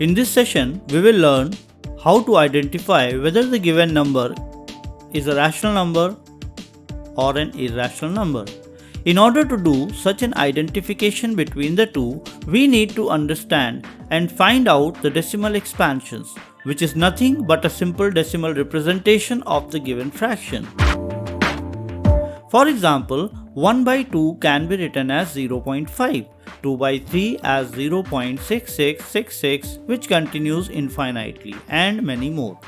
In this session, we will learn how to identify whether the given number is a rational number or an irrational number. In order to do such an identification between the two, we need to understand and find out the decimal expansions, which is nothing but a simple decimal representation of the given fraction. For example, 1 by 2 can be written as 0.5, 2 by 3 as 0.6666, which continues infinitely, and many more.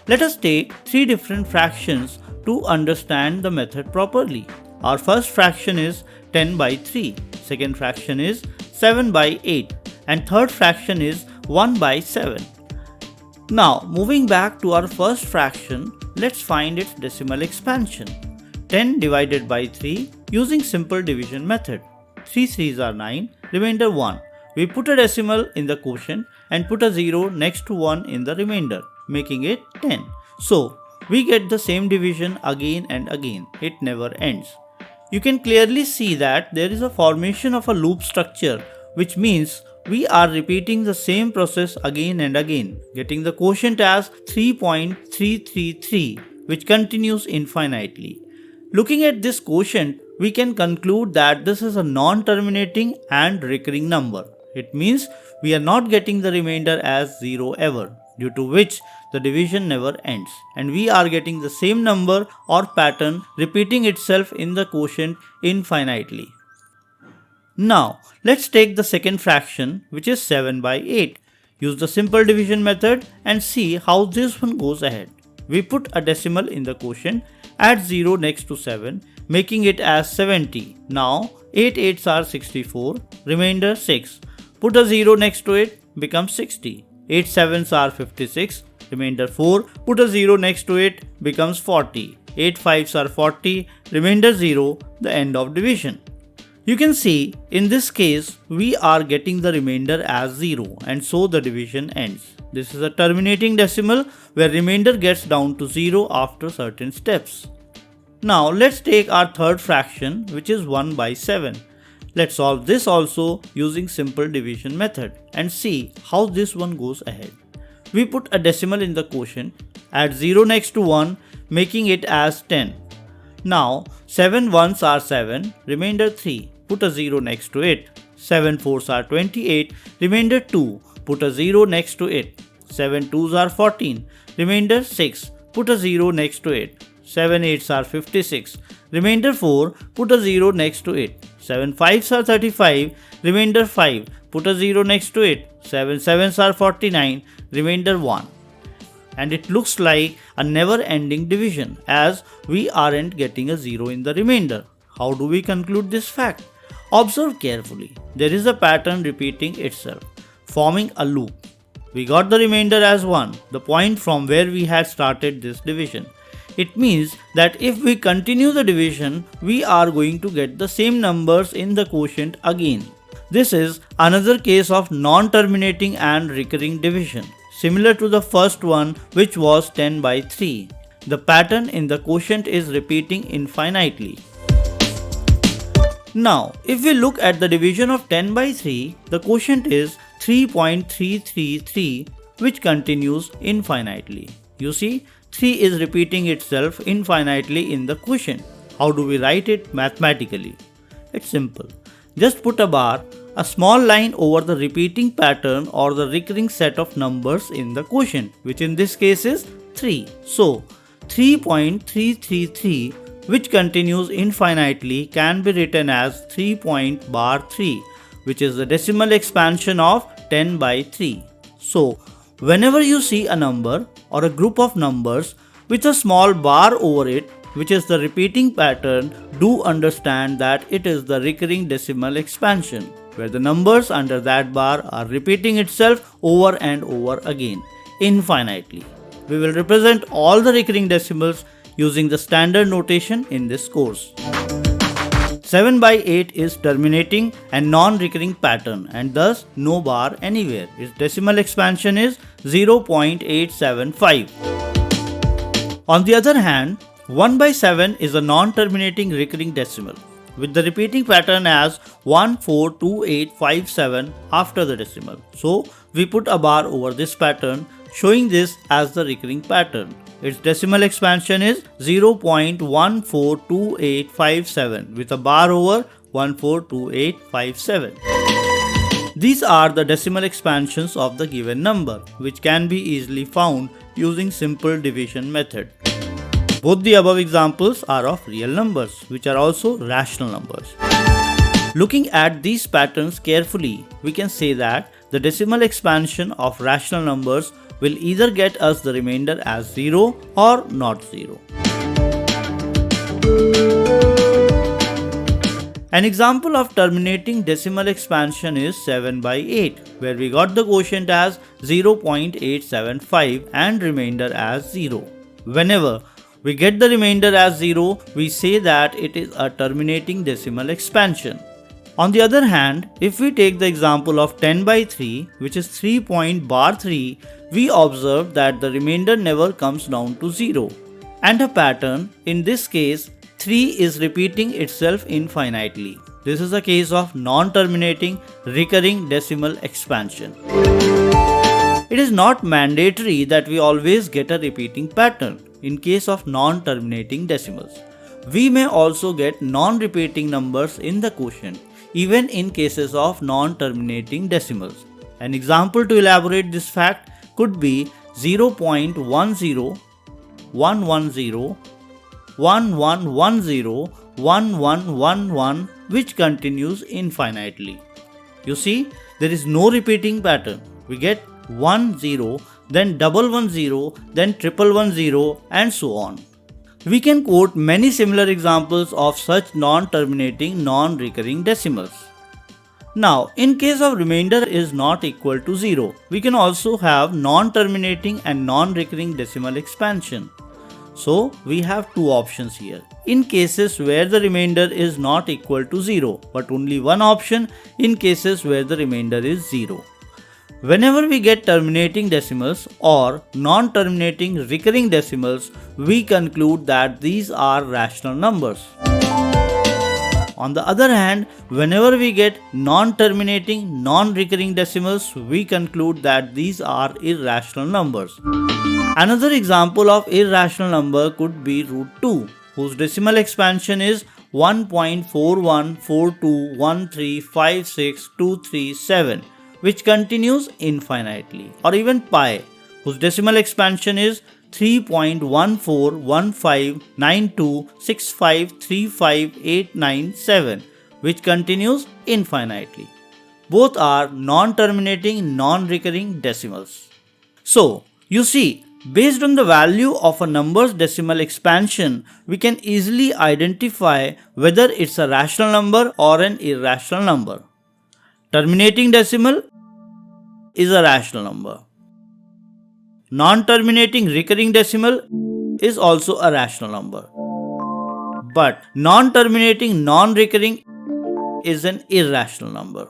Let us take three different fractions to understand the method properly. Our first fraction is 10 by 3, second fraction is 7 by 8, and third fraction is 1 by 7. Now, moving back to our first fraction, let's find its decimal expansion. 10 divided by 3 using simple division method. 3 3s are 9, remainder 1. We put a decimal in the quotient and put a 0 next to 1 in the remainder, making it 10. So, we get the same division again and again. It never ends. You can clearly see that there is a formation of a loop structure, which means we are repeating the same process again and again, getting the quotient as 3.333, which continues infinitely. Looking at this quotient, we can conclude that this is a non-terminating and recurring number. It means we are not getting the remainder as 0 ever, due to which the division never ends, and we are getting the same number or pattern repeating itself in the quotient infinitely. Now, let's take the second fraction, which is 7 by 8. Use the simple division method and see how this one goes ahead. We put a decimal in the quotient, add 0 next to 7, making it as 70. Now, 8 8s are 64, remainder 6. Put a 0 next to it, becomes 60. 8 7s are 56, remainder 4. Put a 0 next to it, becomes 40. 8 5s are 40, remainder 0, the end of division. You can see, in this case, we are getting the remainder as 0, and so the division ends. This is a terminating decimal where remainder gets down to 0 after certain steps. Now let's take our third fraction, which is 1 by 7. Let's solve this also using simple division method and see how this one goes ahead. We put a decimal in the quotient, add 0 next to 1, making it as 10. Now 7 1s are 7, remainder 3. Put a 0 next to it. 7 4s are 28, remainder 2. Put a 0 next to it. 7 2s are 14, remainder 6. Put a 0 next to it. 7 8s are 56, remainder 4. Put a 0 next to it. 7 5s are 35, remainder 5. Put a 0 next to it. 7 7s are 49, remainder 1. And it looks like a never-ending division, as we aren't getting a 0 in the remainder. How do we conclude this fact? Observe carefully. There is a pattern repeating itself, forming a loop. We got the remainder as 1, the point from where we had started this division. It means that if we continue the division, we are going to get the same numbers in the quotient again. This is another case of non-terminating and recurring division, similar to the first one, which was 10 by 3. The pattern in the quotient is repeating infinitely. Now, if we look at the division of 10 by 3, the quotient is 3.333, which continues infinitely. You see, 3 is repeating itself infinitely in the quotient. How do we write it mathematically? It's simple. Just put a bar, a small line over the repeating pattern or the recurring set of numbers in the quotient, which in this case is 3. So, 3.333, which continues infinitely, can be written as 3.3, which is the decimal expansion of 10 by 3. So, whenever you see a number or a group of numbers with a small bar over it, which is the repeating pattern, do understand that it is the recurring decimal expansion, where the numbers under that bar are repeating itself over and over again, infinitely. We will represent all the recurring decimals using the standard notation in this course. 7 by 8 is terminating and non-recurring pattern, and thus no bar anywhere. Its decimal expansion is 0.875. On the other hand, 1 by 7 is a non-terminating recurring decimal. with the repeating pattern as 142857 after the decimal. So we put a bar over this pattern, showing this as the recurring pattern. Its decimal expansion is 0.142857 with a bar over 142857. These are the decimal expansions of the given number, which can be easily found using simple division method. Both the above examples are of real numbers, which are also rational numbers. Looking at these patterns carefully, we can say that the decimal expansion of rational numbers will either get us the remainder as 0 or not 0. An example of terminating decimal expansion is 7 by 8, where we got the quotient as 0.875 and remainder as 0. Whenever we get the remainder as 0, we say that it is a terminating decimal expansion. On the other hand, if we take the example of 10 by 3, which is 3.3, we observe that the remainder never comes down to 0. And a pattern, in this case, 3 is repeating itself infinitely. This is a case of non-terminating recurring decimal expansion. It is not mandatory that we always get a repeating pattern in case of non-terminating decimals. We may also get non-repeating numbers in the quotient, even in cases of non-terminating decimals. An example to elaborate this fact could be 0.10, 110, 1110, 1111, which continues infinitely. You see, there is no repeating pattern. We get 10, then 110, then 1110, and so on. We can quote many similar examples of such non-terminating, non-recurring decimals. Now, in case of remainder is not equal to 0, we can also have non-terminating and non-recurring decimal expansion. So, we have two options here. In cases where the remainder is not equal to 0, but only one option in cases where the remainder is 0. Whenever we get terminating decimals or non-terminating recurring decimals, we conclude that these are rational numbers. On the other hand, whenever we get non-terminating, non-recurring decimals, we conclude that these are irrational numbers. Another example of irrational number could be root 2, whose decimal expansion is 1.414213562337, which continues infinitely, or even pi, whose decimal expansion is 3.14159265358997, which continues infinitely. Both are non-terminating, non-recurring decimals. So, you see, based on the value of a number's decimal expansion, we can easily identify whether it's a rational number or an irrational number. Terminating decimal is a rational number. Non-terminating recurring decimal is also a rational number. But non-terminating non-recurring is an irrational number.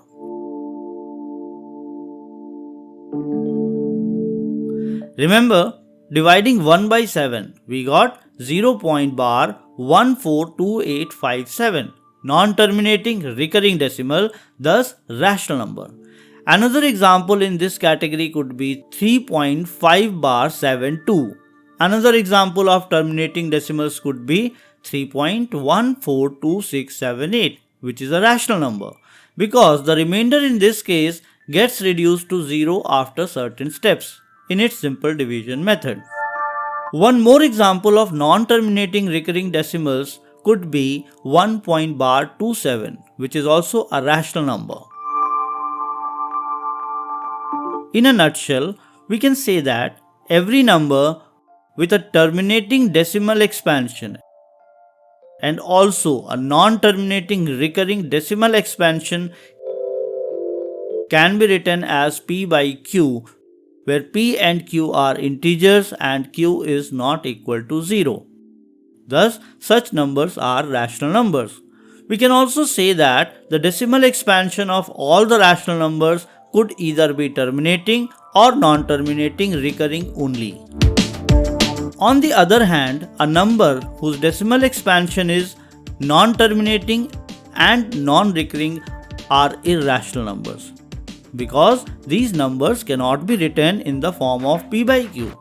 Remember, dividing 1 by 7, we got 0.142857, non-terminating recurring decimal, thus rational number. Another example in this category could be 3.572. Another example of terminating decimals could be 3.142678, which is a rational number, because the remainder in this case gets reduced to 0 after certain steps in its simple division method. One more example of non-terminating recurring decimals could be 1.27, which is also a rational number. In a nutshell, we can say that every number with a terminating decimal expansion and also a non-terminating recurring decimal expansion can be written as P by Q, where P and Q are integers and Q is not equal to 0. Thus, such numbers are rational numbers. We can also say that the decimal expansion of all the rational numbers could either be terminating or non-terminating recurring only. On the other hand, a number whose decimal expansion is non-terminating and non-recurring are irrational numbers, because these numbers cannot be written in the form of p by q,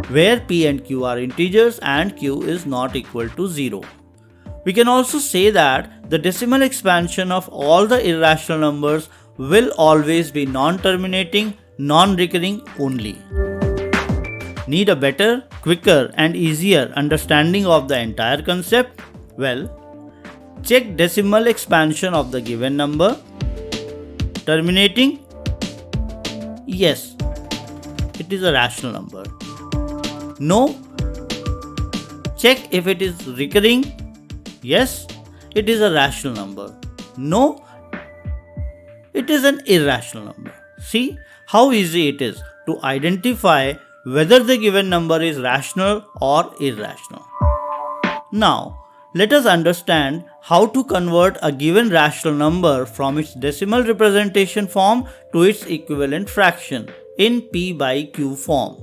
where p and q are integers and q is not equal to 0. We can also say that the decimal expansion of all the irrational numbers will always be non-terminating, non-recurring only. Need a better, quicker and easier understanding of the entire concept? Well, check decimal expansion of the given number. Terminating? Yes, it is a rational number. No? Check if it is recurring. Yes, it is a rational number. No, it is an irrational number. See how easy it is to identify whether the given number is rational or irrational. Now, let us understand how to convert a given rational number from its decimal representation form to its equivalent fraction in p by q form.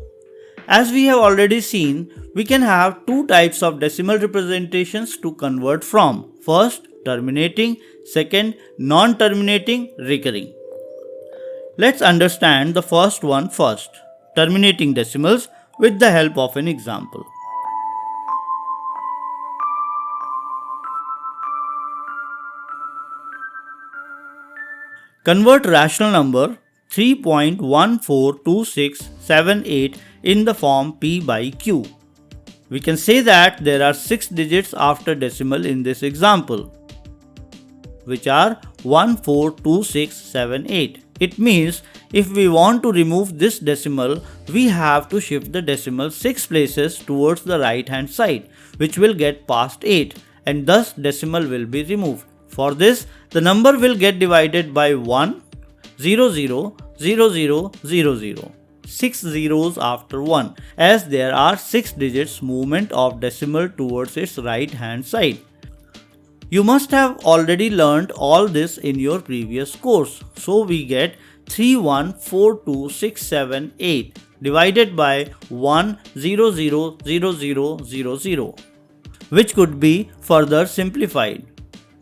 As we have already seen, we can have two types of decimal representations to convert from. First, terminating. Second, non-terminating, recurring. Let's understand the first one first, terminating decimals, with the help of an example. Convert rational number 3.142678 in the form p by q. We can say that there are 6 digits after decimal in this example, which are 142678. It means if we want to remove this decimal, we have to shift the decimal 6 places towards the right hand side, which will get past 8, and thus decimal will be removed. For this, the number will get divided by 1, 0, 0, 0, 0, 0, 0. 6 zeros after 1, as there are 6 digits movement of decimal towards its right hand side. You must have already learned all this in your previous course. So we get 3142678 divided by 1000000, which could be further simplified.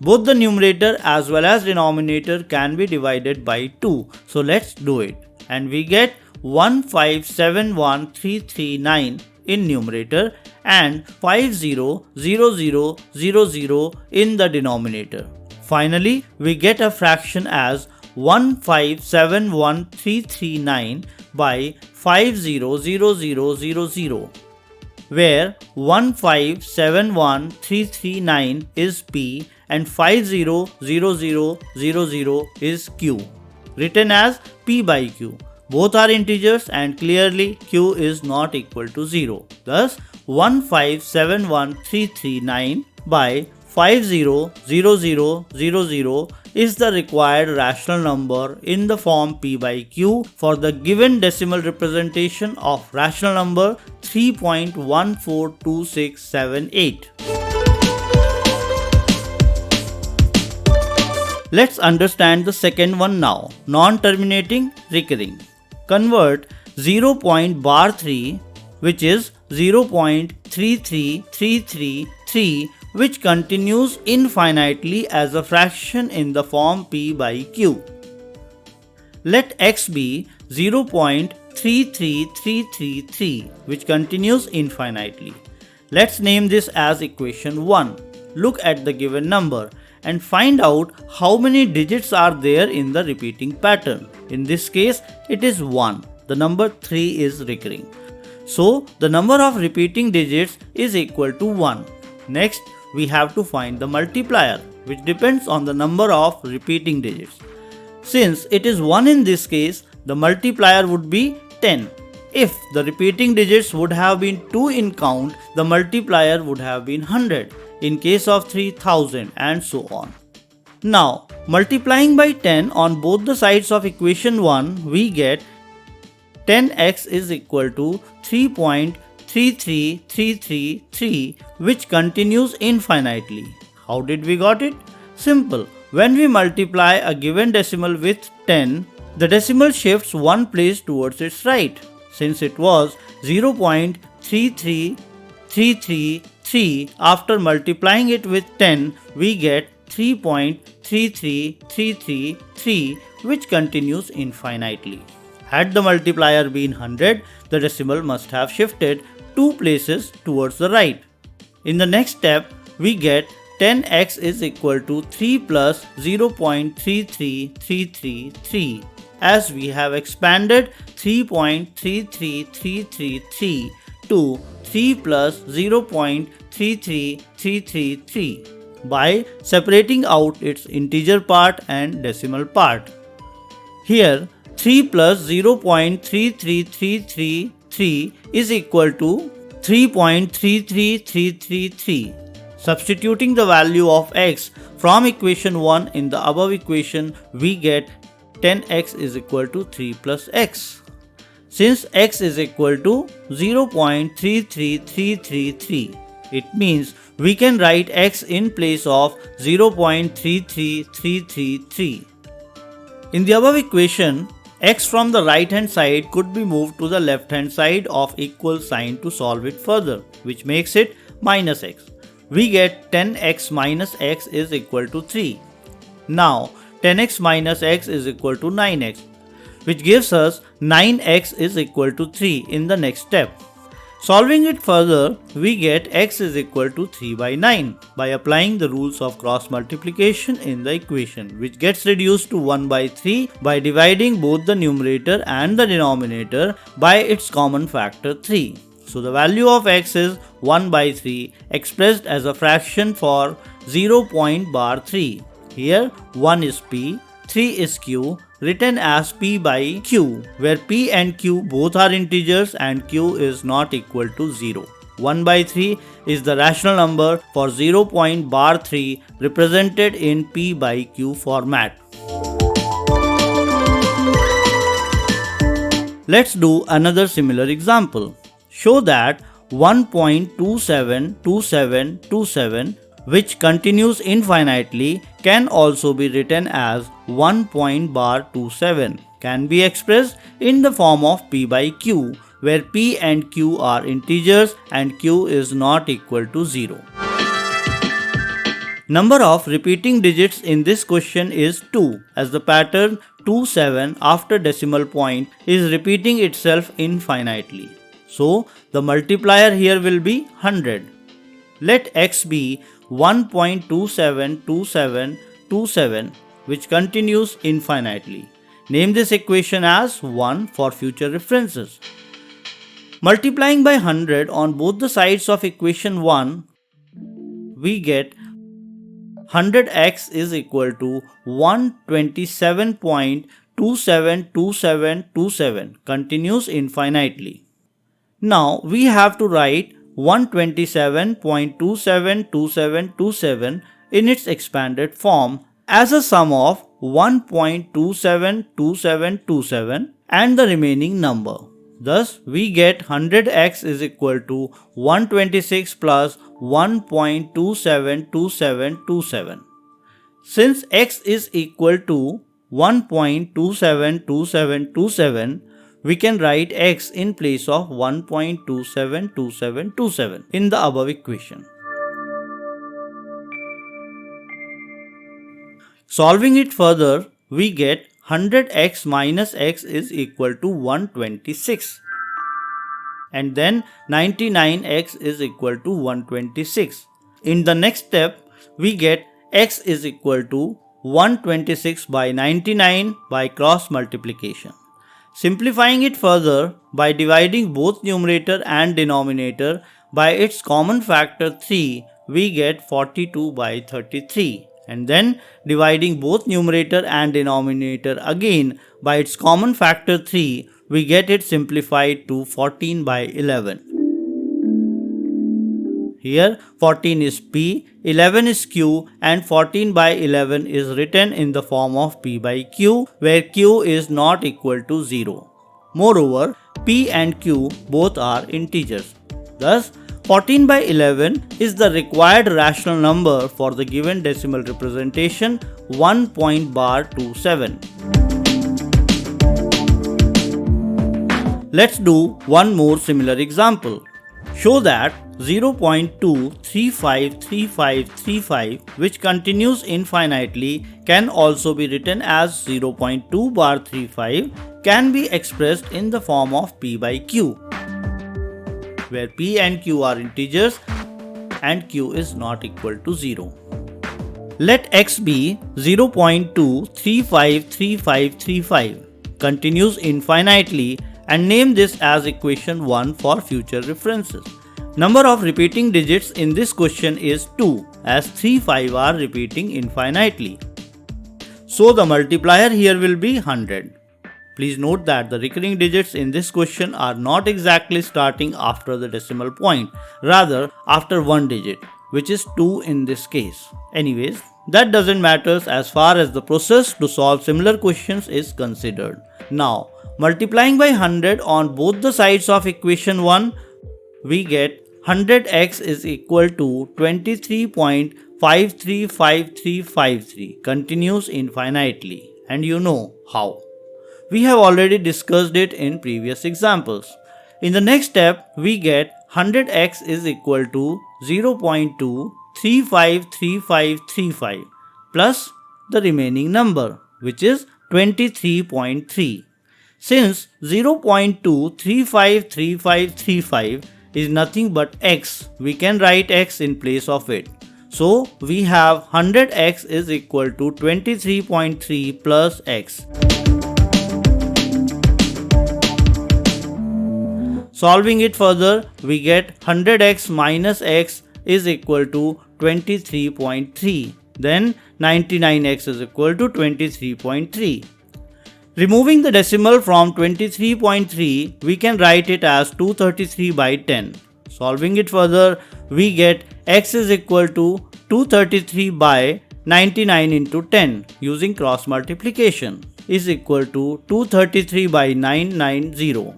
Both the numerator as well as denominator can be divided by 2. So let's do it. And we get 1571339 in numerator and 500000 in the denominator. Finally, we get a fraction as 1571339 by 500000, where 1571339 is p and 500000 is q, written as p by q. Both are integers and clearly q is not equal to 0. Thus 1571339 by 500000 is the required rational number in the form p by q for the given decimal representation of rational number 3.142678. Let's understand the second one now, non-terminating, recurring. Convert 0.3, which is 0.33333, which continues infinitely as a fraction in the form p by q. Let x be 0.33333, which continues infinitely. Let's name this as equation 1. Look at the given number and find out how many digits are there in the repeating pattern. In this case, it is 1. The number 3 is recurring. So, the number of repeating digits is equal to 1. Next, we have to find the multiplier, which depends on the number of repeating digits. Since it is 1 in this case, the multiplier would be 10. If the repeating digits would have been 2 in count, the multiplier would have been 100. In case of 3000 and so on. Now, multiplying by 10 on both the sides of equation 1, we get 10x is equal to 3.33333, which continues infinitely. How did we got it? Simple. When we multiply a given decimal with 10, the decimal shifts one place towards its right. Since it was 0.33333, 3, after multiplying it with 10, we get 3.33333, which continues infinitely. Had the multiplier been 100, the decimal must have shifted 2 places towards the right. In the next step, we get 10x is equal to 3 plus 0.33333, as we have expanded 3.33333 to 3 plus 0.33333 by separating out its integer part and decimal part. Here, 3 plus 0.33333 is equal to 3.33333. Substituting the value of x from equation 1 in the above equation, we get 10x is equal to 3 plus x. Since x is equal to 0.33333, it means we can write x in place of 0.33333. In the above equation, x from the right hand side could be moved to the left hand side of equal sign to solve it further, which makes it minus x. We get 10x minus x is equal to 3. Now 10x minus x is equal to 9x, which gives us 9x is equal to 3 in the next step. Solving it further, we get x is equal to 3 by 9 by applying the rules of cross multiplication in the equation, which gets reduced to 1 by 3 by dividing both the numerator and the denominator by its common factor 3. So the value of x is 1 by 3 expressed as a fraction for 0.3. Here 1 is p, 3 is q, written as p by q, where p and q both are integers and q is not equal to 0. 1 by 3 is the rational number for 0.3 represented in p by q format. Let's do another similar example. Show that 1.272727, which continues infinitely, can also be written as 1.27, can be expressed in the form of p by q, where p and q are integers and q is not equal to 0. Number of repeating digits in this question is 2, as the pattern 27 after decimal point is repeating itself infinitely. So the multiplier here will be 100. Let x be 1.272727, which continues infinitely. Name this equation as 1 for future references. Multiplying by 100 on both the sides of equation 1, we get 100x is equal to 127.272727, continues infinitely. Now we have to write 127.272727 in its expanded form as a sum of 1.272727 and the remaining number. Thus we get 100x is equal to 126 plus 1.272727. Since x is equal to 1.272727, we can write x in place of 1.272727 in the above equation. Solving it further, we get 100x minus x is equal to 126. And then 99x is equal to 126. In the next step, we get x is equal to 126 by 99 by cross multiplication. Simplifying it further by dividing both numerator and denominator by its common factor 3, we get 42 by 33. And then dividing both numerator and denominator again by its common factor 3, we get it simplified to 14 by 11. Here 14 is p, 11 is q, and 14 by 11 is written in the form of p by q, where q is not equal to 0. Moreover, p and q both are integers. Thus, 14 by 11 is the required rational number for the given decimal representation 1.27. Let's do one more similar example. Show that 0.2353535, which continues infinitely, can also be written as 0.2 bar 35, can be expressed in the form of p by q, where p and q are integers and q is not equal to 0. Let x be 0.2353535, continues infinitely, and name this as equation 1 for future references. Number of repeating digits in this question is 2, as 3, 5 are repeating infinitely. So the multiplier here will be 100. Please note that the recurring digits in this question are not exactly starting after the decimal point, rather after one digit, which is 2 in this case. Anyways, that doesn't matter as far as the process to solve similar questions is considered. Now, multiplying by 100 on both the sides of equation 1, we get 100x is equal to 23.535353, continues infinitely, and you know how. We have already discussed it in previous examples. In the next step, we get 100x is equal to 0.2353535 plus the remaining number, which is 23.3. Since 0.2353535 is nothing but x, we can write x in place of it. So we have 100x is equal to 23.3 plus x. Solving it further, we get 100x minus x is equal to 23.3. Then 99x is equal to 23.3. Removing the decimal from 23.3, we can write it as 233 by 10. Solving it further, we get x is equal to 233 by 99 into 10 using cross multiplication is equal to 233 by 990.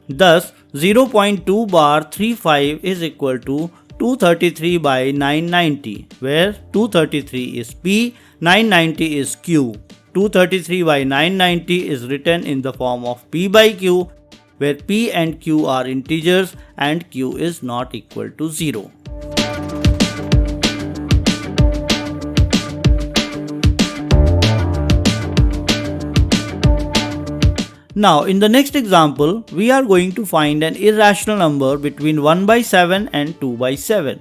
Thus, 0.2 bar 35 is equal to 233 by 990, where 233 is P, 990 is Q. 233 by 990 is written in the form of P by Q, where P and Q are integers and Q is not equal to 0. Now, in the next example, we are going to find an irrational number between 1 by 7 and 2 by 7.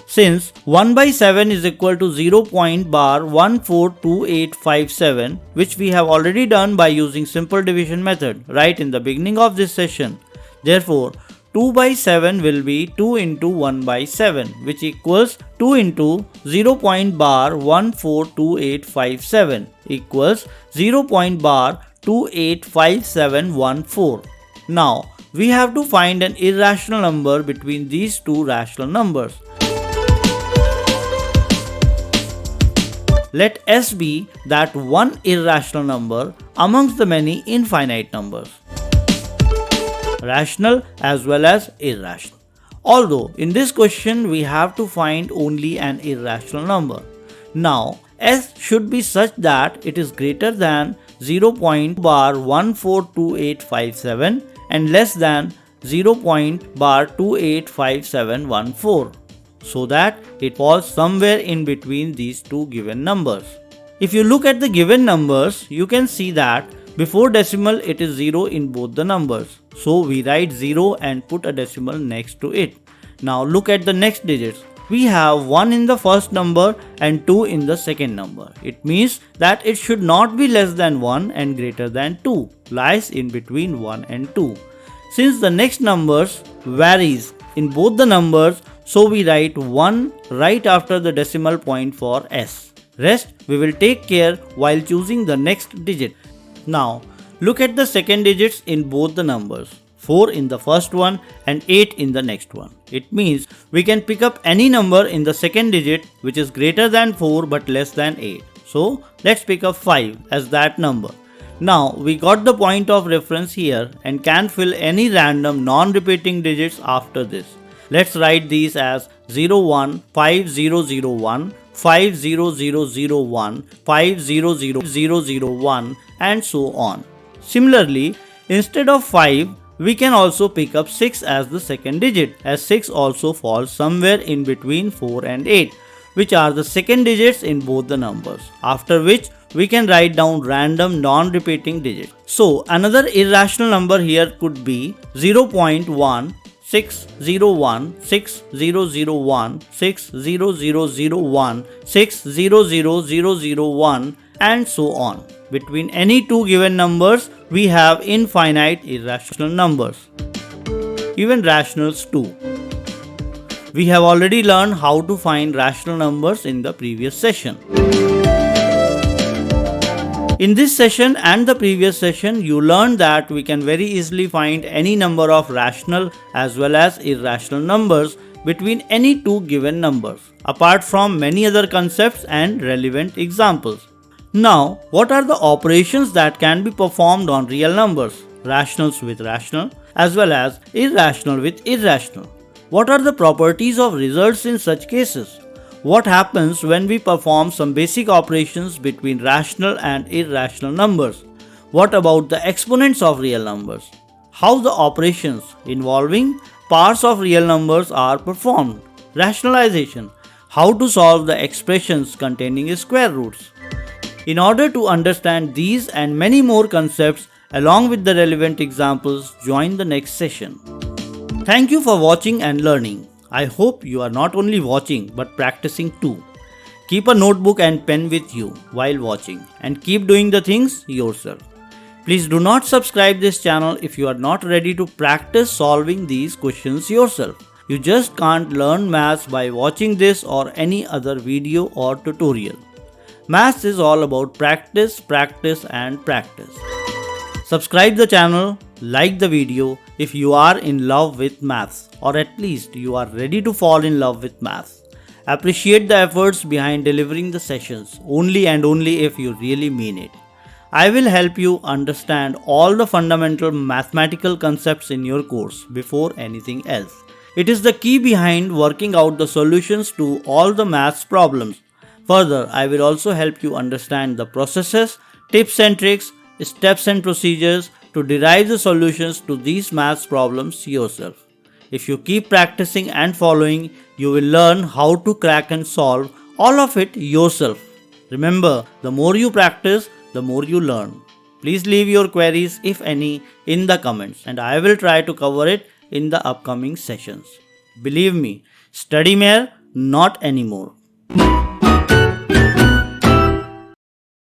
Since 1 by 7 is equal to 0.142857, which we have already done by using simple division method right in the beginning of this session. Therefore, 2 by 7 will be 2 into 1 by 7, which equals 2 into 0.142857 equals 0.285714. Now, we have to find an irrational number between these two rational numbers. Let S be that one irrational number amongst the many infinite numbers, rational as well as irrational. Although in this question we have to find only an irrational number. Now, S should be such that it is greater than 0.142857 and less than 0.285714, so that it falls somewhere in between these two given numbers. If you look at the given numbers, you can see that before decimal it is 0 in both the numbers. So we write 0 and put a decimal next to it. Now look at the next digits. We have 1 in the first number and 2 in the second number. It means that it should not be less than 1 and greater than 2, lies in between 1 and 2. Since the next numbers varies in both the numbers, so we write 1 right after the decimal point for S. Rest we will take care while choosing the next digit. Now look at the second digits in both the numbers. 4 in the first one and 8 in the next one. It means we can pick up any number in the second digit which is greater than 4 but less than 8. So let's pick up 5 as that number. Now we got the point of reference here and can fill any random non-repeating digits after this. Let's write these as 01, 5001, 50001, 50001 and so on. Similarly, instead of 5, We can also pick up 6 as the second digit, as 6 also falls somewhere in between 4 and 8, which are the second digits in both the numbers, after which we can write down random non-repeating digits. So another irrational number here could be 0.1, 601, 6001, 60001, 600001, and so on. Between any two given numbers, we have infinite irrational numbers, even rationals too. We have already learned how to find rational numbers in the previous session. In this session and the previous session, you learned that we can very easily find any number of rational as well as irrational numbers between any two given numbers, apart from many other concepts and relevant examples. Now, what are the operations that can be performed on real numbers, rationals with rational as well as irrational with irrational? What are the properties of results in such cases? What happens when we perform some basic operations between rational and irrational numbers? What about the exponents of real numbers? How the operations involving parts of real numbers are performed? Rationalization. How to solve the expressions containing square roots? In order to understand these and many more concepts along with the relevant examples, join the next session. Thank you for watching and learning. I hope you are not only watching but practicing too. Keep a notebook and pen with you while watching and keep doing the things yourself. Please do not subscribe this channel if you are not ready to practice solving these questions yourself. You just can't learn maths by watching this or any other video or tutorial. Maths is all about practice, practice and practice. Subscribe the channel, like the video if you are in love with maths, or at least you are ready to fall in love with maths. Appreciate the efforts behind delivering the sessions only and only if you really mean it. I will help you understand all the fundamental mathematical concepts in your course before anything else. It is the key behind working out the solutions to all the maths problems. Further, I will also help you understand the processes, tips and tricks, steps and procedures to derive the solutions to these maths problems yourself. If you keep practicing and following, you will learn how to crack and solve all of it yourself. Remember, the more you practice, the more you learn. Please leave your queries, if any, in the comments and I will try to cover it in the upcoming sessions. Believe me, studymare, not anymore.